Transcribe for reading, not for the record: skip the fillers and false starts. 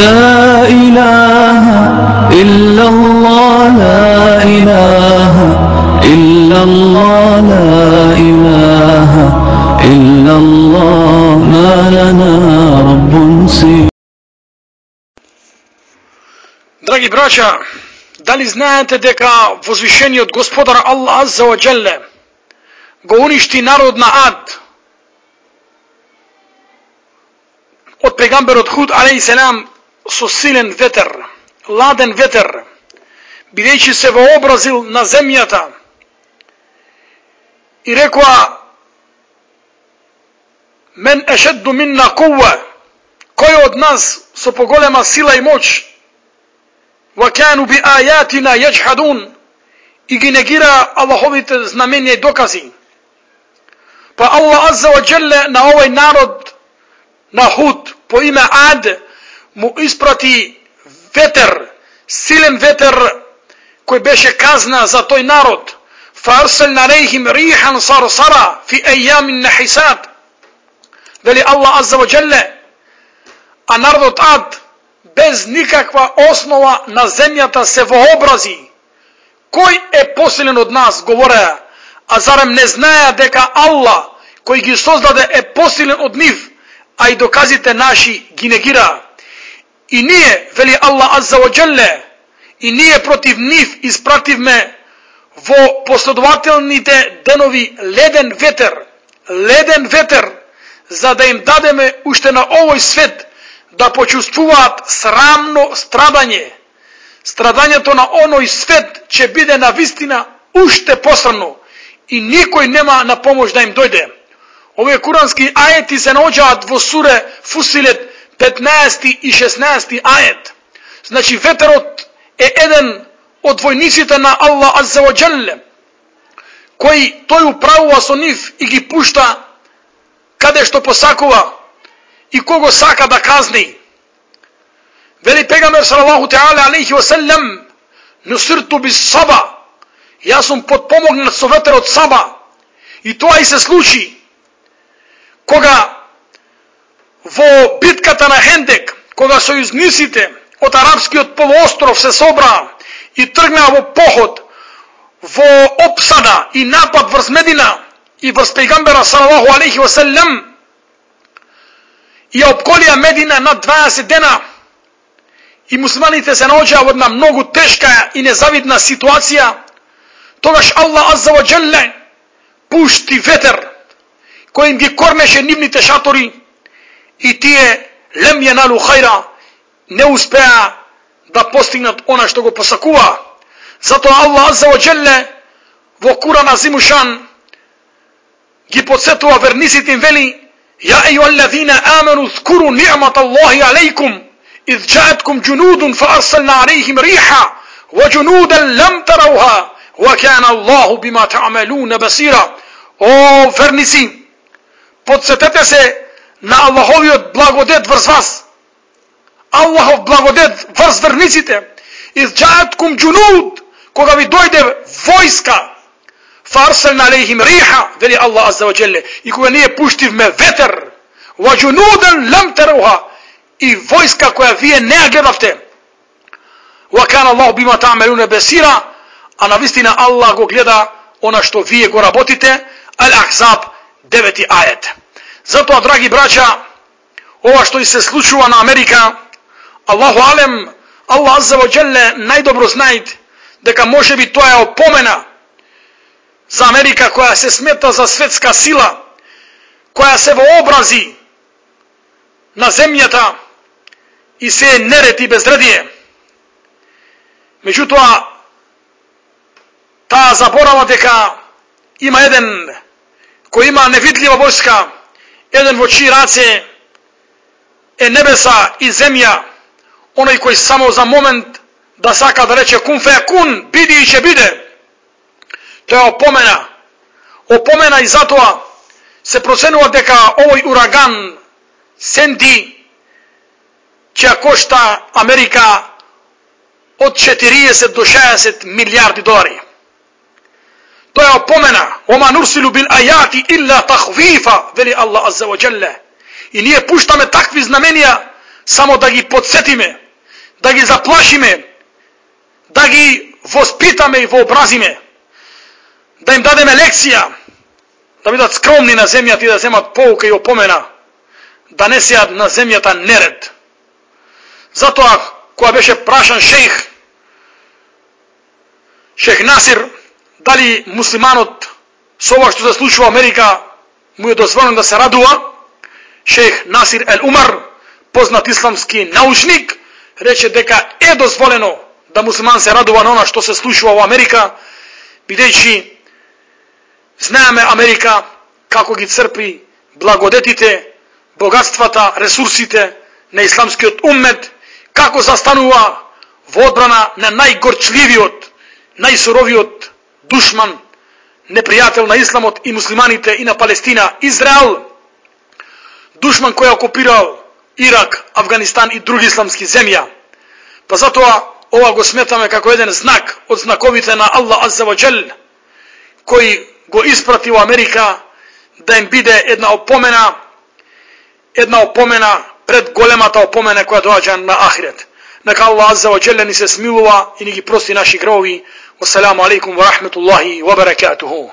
لا إله إلا الله لا إله إلا الله لا إله إلا الله ما لنا رب سوى. Dragi braća, da li znate deka vozvišeni od gospodara Allah Azza wa Jalla go uništi narod na Ad od pejgambera od Hud a.s. so silen veter, laden veter, bideći se voobrazil na zemljata i rekla: men ešeddu minna kuva, koji od nas su pogolema sila i moć, wa kanu bi ayatina yajhadun, i gi negira Allahovite znamenja i dokazi. Pa Allah Azza wa Jalla na ovaj narod, na Hud po ime Ad, mu isprati veter, silen veter koji beše kazna za toj narod. Fa arsalna alejhim rihan sarsara fi ayamin nahisat, veli Allah Azza wa Jalla, a narod Ad bez nikakva osnova na zemljata se voobrazi. Koji je posiljen od nas, govore, a zarem ne znaja deka Allah koji gi sozdade je posiljen od njih, a i dokazite naši gi negira. I nije, veli Allah Azza wa Jalla, i nije protiv njih isprativ me vo posledovatelnite denovi leden veter, za da im dademe ušte na ovoj svet da počustvuvat sramno stradanje to na onoj svet će bide na vistina ušte posrano i nikoj nema na pomoć da im dojde. Ove kuranski ajeti se nađat vo sure Fusilet 15. i 16. ajet. Znači veterot je jedan od vojnicita na Allah Azza wa Jalla, koji toj upravuva so njih i gi pušta kade što posakova i kogo saka da kazni. Veli pejgamber sallallahu ta'ala alaihi wa sallam: nusirtu bis Saba, ja sam potpomognut so veter od Saba. I to aj se sluči koga vo bitkata na Hendek, koga so iznisite od arapski od poloostrov se sobra i trgna vo pohod, vo opsada i napad vrz Medina i vrz pejgambera sallallahu alaihi wa sallam, i opkolija Medina na 20 dana, i muslimanite se nađa od na mnogo teška i nezavidna situacija, togaš Allah Azza wa Jalla pušti veter kojim gi korneše nivnite šatori i tije lem jenalu hajra, ne uspeja da postignat ona što go posakuva. Zato Allah Azza wa Jalla vo Kur'an azimušan gi podsjetova vernisitim veli: ja ejuhallazina amanu zkuru ni'mat Allahi alejkum iz ja'atkum junudun fa arsalna alejhim riha wa junudan lam tarawha wa kana Allahu bima ta'maluna basira. O vernici, podsjetite se na Allahovi blagodet vrz vas. Allahov blagodet vrz vernicite. Iz ja'atkum junud, koga vi dojde vojska, fa arsalna alejhim riha, veli Allah Azza wa Jalla, i koga nije puštiv me veter, wa junudan lam tarawha, i vojska koja vi ne gledavte. Wa kana Allahu bima ta'maluna basira, a na vistina Allah go gleda ona što vi go rabotite. Al-Ahzab 9. ajet. Zato, dragi braća, ova što se slučuva na Amerika, Allahu alem, Allah Azza wa Jalla najdobro znajte deka može biti to je opomena za Amerika koja se smeta za svetska sila, koja se voobrazi na zemljata i se nereti bezredije. Međutim, ta zaborava deka ima jedan koji ima nevidljiva vojska, jedan voći race je nebesa i zemlja, onaj koji samo za moment da saka da reče kun fe kun, bidi i će bide. To je opomena i zato se procenува deka ovoj uragan Sandy će košta Amerika od 40 do 60 milijardi dolari. To je opomena. Oma nursilu bil ajati illa tahvifa, veli Allah Azza wa Jalla. I nije puštame takvi znamenja само да ги подсетиме, да ги заплашиме, да ги воспитаме и вообразиме, да им дадеме лекција, да бидат скромни на земјата и да земат поука и опомена, да не сеат на земјата неред. Затоа, кога беше прашан шејх Насир, дали муслиманот со ова што се случува во Америка му е дозволено да се радува, шејх Насир ел Умар, познат исламски научник, рече дека е дозволено да муслиман се радува на она што се случува во Америка, бидејќи знаеме Америка како ги црпи благодетите, богатствата, ресурсите на исламскиот уммет, како застанува во одбрана на најгорчливиот, најсуровиот душман, непријател на исламот и муслиманите и на Палестина, Израел, душман кој окупирал Ирак, Афганистан и други исламски земја. Па затоа ова го сметаме како еден знак од знаковите на Аллах Азза ва Джел, кој го испрати во Америка да им биде една опомена пред големата опомена која доаѓа на ахирет. Нека Аллах Азза ва Джел ни се смилува и ни ги прости наши греови. Wassalamu alaikum wa rahmatullahi wa barakatuhu.